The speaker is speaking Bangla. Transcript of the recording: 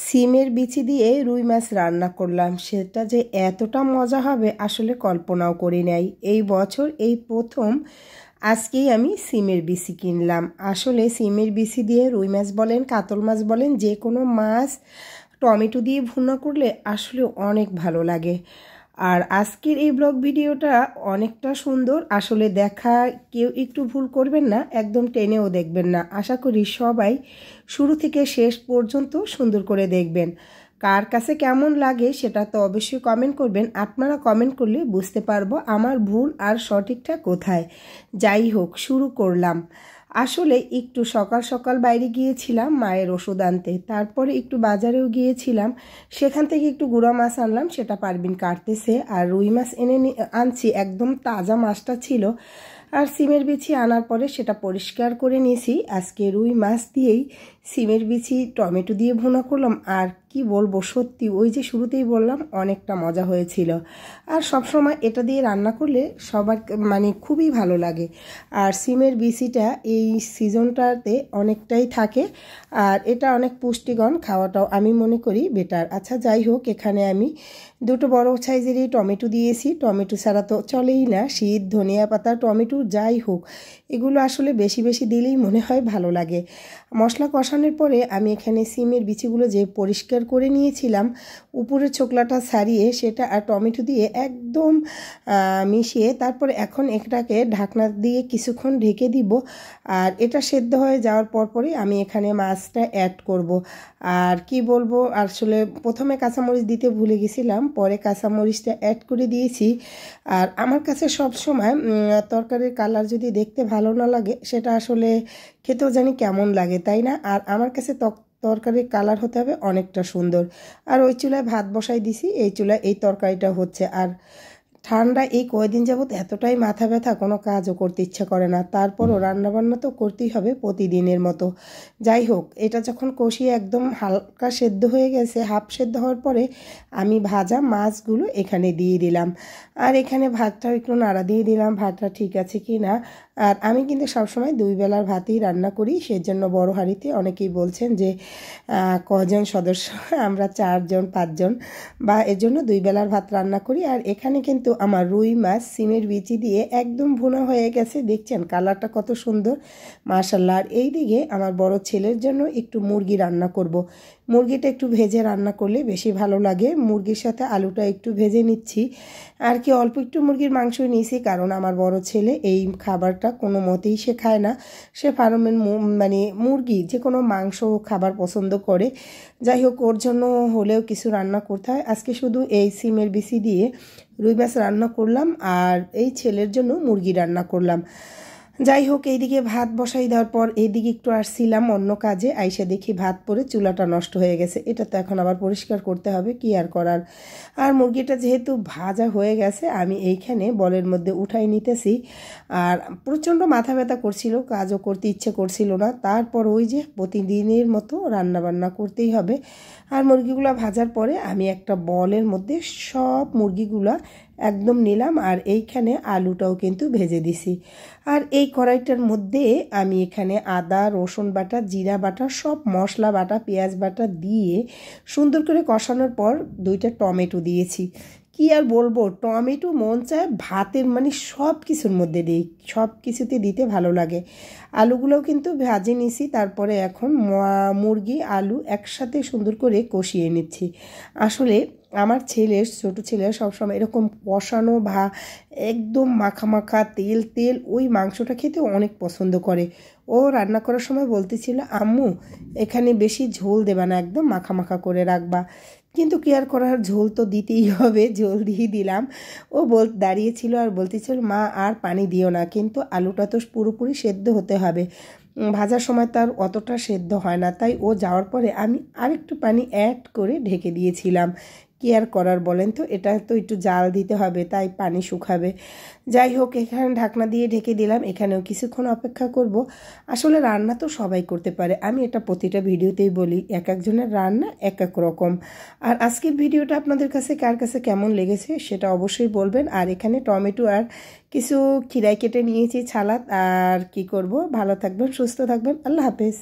সিমের বিচি দিয়ে রুই মাছ রান্না করলাম, সেটা যে এতটা মজা হবে আসলে কল্পনাও করি নাই। এই বছর এই প্রথম আজকেই আমি সিমের বিচি কিনলাম। আসলে সিমের বিচি দিয়ে রুই মাছ বলেন, কাতল মাছ বলেন, যে কোনো মাছ টমেটো দিয়ে ভুনা করলে আসলে অনেক ভালো লাগে। আর আজকের এই ব্লগ ভিডিওটা অনেকটা সুন্দর, আসলে দেখা কেউ একটু ভুল করবেন না, একদম টেনেও দেখবেন না। আশা করি সবাই শুরু থেকে শেষ পর্যন্ত সুন্দর করে দেখবেন। কার কাছে কেমন লাগে সেটা তো অবশ্যই কমেন্ট করবেন। আপনারা কমেন্ট করলে বুঝতে পারবো আমার ভুল আর সঠিকটা কোথায়। যাই হোক, শুরু করলাম। আসলে একটু সকাল সকাল বাইরে গিয়েছিলাম মায়ের ওষুধ আনতে, তারপরে একটু বাজারেও গিয়েছিলাম, সেখান থেকে একটু গুঁড়া মাছ আনলাম, সেটা পারবিন কাটতেছে। আর রুই মাছ আনছি, একদম তাজা মাছটা ছিল। আর সিমের বিচি আনার পরে সেটা পরিষ্কার করে নিয়েছি। আজকে রুই মাছ দিয়েই সিমের বিচি টমেটো দিয়ে ভুনা করলাম। আর কি বলবো, সত্যি ওই যে শুরুতেই বললাম অনেকটা মজা হয়েছিল। আর সবসময় এটা দিয়ে রান্না করলে সবার খুবই ভালো লাগে। আর সিমের বিচিটা এই সিজনটাতে অনেকটাই থাকে, আর এটা অনেক পুষ্টিগুণ, খাওয়াটাও আমি মনে করি বেটার। আচ্ছা যাই হোক, এখানে আমি দুটো বড় সাইজেরই টমেটো দিয়েছি। টমেটো ছাড়া তো চলেই না, শীত, ধনিয়া পাতা, টমেটো যাই হোক, এগুলো আসলে বেশি বেশি দিলেই মনে হয় ভালো লাগে। মশলা কষানোর পরে আমি এখানে সিমের বিচিগুলো যে পরিষ্কার করে নিয়েছিলাম, উপরের ছোকলাটা ছাড়িয়ে সেটা আর টমেটো দিয়ে একদম মিশিয়ে তারপরে এখন এটাকে ঢাকনা দিয়ে কিছুক্ষণ ঢেকে দিব। আর এটা সেদ্ধ হয়ে যাওয়ার পরপরই আমি এখানে মাছটা অ্যাড করব। আর কি বলবো, আসলে প্রথমে কাঁচামরিচ দিতে ভুলে গেছিলাম, পরে কাঁচামরিচটা অ্যাড করে দিয়েছি। আর আমার কাছে সব সময় তরকারির কালার যদি দেখতে ভালো না লাগে, সেটা আসলে খেতেও জানি কেমন লাগে, তাই না? আর আমার কাছে তরকারির কালার হতে হবে অনেকটা সুন্দর। আর ওই চুলায় ভাত বসাই দিছি, এই চুলায় এই তরকারিটা হচ্ছে। আর ঠান্ডা এই কয়দিন যাবৎ এতটাই মাথা ব্যথা, কোনো কাজও করতে ইচ্ছা করে না, তারপরও রান্নাবান্না তো করতেই হবে প্রতিদিনের মতো। যাই হোক, এটা যখন কষিয়ে একদম হালকা সেদ্ধ হয়ে গেছে, হাফ সেদ্ধ হওয়ার পরে আমি ভাজা মাছগুলো এখানে দিয়ে দিলাম। আর এখানে ভাতটাও একটু নাড়া দিয়ে দিলাম, ভাতটা ঠিক আছে কি না। আর আমি কিন্তু সবসময় 2 বেলার ভাতই রান্না করি, সেজন্য বড় হাঁড়িতে। অনেকেই বলছেন যে কজন সদস্য, আমরা 4 জন 5 জন, বা এজন্য 2 বেলার ভাত রান্না করি। আর এখানে কিন্তু আমার রুই মাছ সিমের বিচি দিয়ে একদম ভুনা হয়ে গেছে, দেখছেন কালারটা কত সুন্দর, মাশাআল্লাহ। আর এইদিকে আমার বড় ছেলের জন্য একটু মুরগি রান্না করব। মুরগিটা একটু ভেজে রান্না করলে বেশি ভালো লাগে, মুরগির সাথে আলুটা একটু ভেজে নিচ্ছি। আর কি অল্প একটু মুরগির মাংস নিয়েছি, কারণ আমার বড় ছেলে এই খাবারটা কোনো মতেই সে খায় না। সে ফার্মের মুরগি যে কোনো মাংস খাবার পছন্দ করে। যাই হোক, ওর জন্য হলেও কিছু রান্না করতে হয়। আজকে শুধু এই সিমের বিচি দিয়ে রুই মাছ রান্না করলাম, আর এই ছেলের জন্য মুরগি রান্না করলাম। যাই হোক, এইদিকে ভাত বসাই দেওয়ার পর এইদিকে একটু আসছিলাম অন্য কাজে, আইসা দেখি ভাত পরে চুলাটা নষ্ট হয়ে গেছে। এটা তো এখন আবার পরিষ্কার করতে হবে, কি আর করার। আর মুরগিটা যেহেতু ভাজা হয়ে গেছে, আমি এইখানে বলের মধ্যে উঠাই নিতেছি। আর প্রচণ্ড মাথা ব্যথা করছিল, কাজও করতে ইচ্ছে করছিল না, তারপর ওই যে প্রতিদিনের মতো রান্নাবান্না করতেই হবে। আর মুরগিগুলো ভাজার পরে আমি একটা বলের মধ্যে সব মুরগিগুলা একদম নিলাম, আর এইখানে আলুটাও কিন্তু ভেজে দিছি। আর এই কড়াইটার মধ্যে আমি এখানে আদা, রসুন বাটা, জিরা বাটা, সব মশলা বাটা, পেঁয়াজ বাটা দিয়ে সুন্দর করে কষানোর পর 2টা টমেটো দিয়েছি। কি আর বলবো, টমেটো মন চায় ভাতের সব কিছুর মধ্যে দিই, সব কিছুতে দিতে ভালো লাগে। আলুগুলোও কিন্তু ভাজে নিছি, তারপরে এখন মুরগি আলু একসাথে সুন্দর করে কষিয়ে নিচ্ছি। আসলে আমার ছোটো ছেলের সবসময় এরকম কষানো একদম মাখা মাখা তেল তেল ওই মাংসটা খেতে অনেক পছন্দ করে। ও রান্না করার সময় বলতেছিল, আম্মু এখানে বেশি ঝোল দেবা না, একদম মাখা মাখা করে রাখবা। কিন্তু কি আর করার, ঝোল তো দিতেই হবে, ঝোল দিয়ে দিলাম। ও দাঁড়িয়েছিল আর বলতেছিল, মা আর পানি দিও না, কিন্তু আলুটা তো পুরোপুরি সেদ্ধ হতে হবে, ভাজার সময় তার অতটা সেদ্ধ হয় না। তাই ও যাওয়ার পরে আমি আরেকটু পানি অ্যাড করে ঢেকে দিয়েছিলাম। কি আর করার বলেন তো, এটা তো একটু জাল দিতে হবে, তাই পানি শুকাবে। যাই হোক, এখানে ঢাকনা দিয়ে ঢেকে দিলাম, এখানেও কিছুক্ষণ অপেক্ষা করব। আসলে রান্না তো সবাই করতে পারে, আমি এটা প্রতিটা ভিডিওতেই বলি, এক একজনের রান্না এক এক রকম। আর আজকের ভিডিওটা আপনাদের কাছে কার কাছে কেমন লেগেছে সেটা অবশ্যই বলবেন। আর এখানে টমেটো আর কিছু খিরাই কেটে নিয়েছি, ছালাদ। আর কি করব, ভালো থাকবেন, সুস্থ থাকবেন, আল্লাহ হাফেজ।